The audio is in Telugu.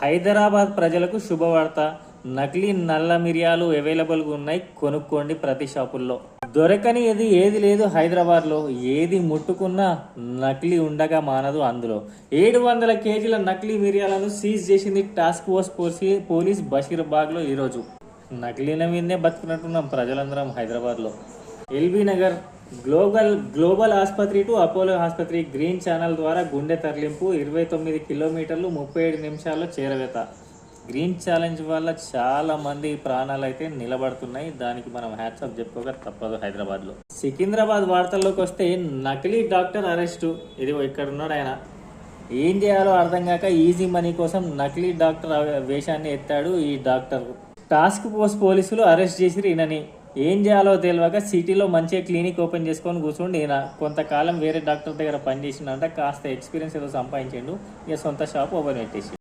హైదరాబాద్ ప్రజలకు శుభవార్త. నకిలీ నల్ల మిరియాలు అవైలబుల్గా ఉన్నాయి, కొనుక్కోండి ప్రతి షాపుల్లో. దొరకని ఏది లేదు హైదరాబాద్లో. ఏది ముట్టుకున్నా నకిలీ ఉండగా మానదు. అందులో 700 కేజీల నకిలీ మిరియాలను సీజ్ చేసింది టాస్క్ ఫోర్స్ పోలీస్ బషీర్బాగ్లో ఈరోజు. నకిలీల మీదనే బతుకున్నట్టున్నాం ప్రజలందరం హైదరాబాద్లో. ఎల్బీ నగర్ గ్లోబల్ ఆసుపత్రి టు అపోలో ఆసుపత్రి గ్రీన్ ఛానల్ ద్వారా గుండె తరలింపు 29 కిలోమీటర్లు 37 నిమిషాల్లో చేరవేత. గ్రీన్ ఛాలెంజ్ వల్ల చాలా మంది ప్రాణాలు అయితే నిలబడుతున్నాయి. దానికి మనం హ్యాట్సాప్ చెప్పుకోక తప్పదు. హైదరాబాద్లో సికింద్రాబాద్ వార్తల్లోకి వస్తే నకిలీ డాక్టర్ అరెస్టు. ఇది ఇక్కడ ఉన్నాడు ఆయన. ఏం చేయాలో అర్థం కాక ఈజీ మనీ కోసం నకిలీ డాక్టర్ వేషాన్ని ఎత్తాడు ఈ డాక్టర్. టాస్క్ ఫోర్స్ పోలీసులు అరెస్ట్ చేసిరు ఈయనని. ఏం చేయాలో తెలియక సిటీలో మంచిగా క్లినిక్ ఓపెన్ చేసుకొని కూర్చోండి. ఈయన కొంతకాలం వేరే డాక్టర్ దగ్గర పనిచేసిందంట. కాస్త ఎక్స్పీరియన్స్ ఏదో సంపాదించిండు. ఇక సొంత షాప్ ఓపెన్ పెట్టేసి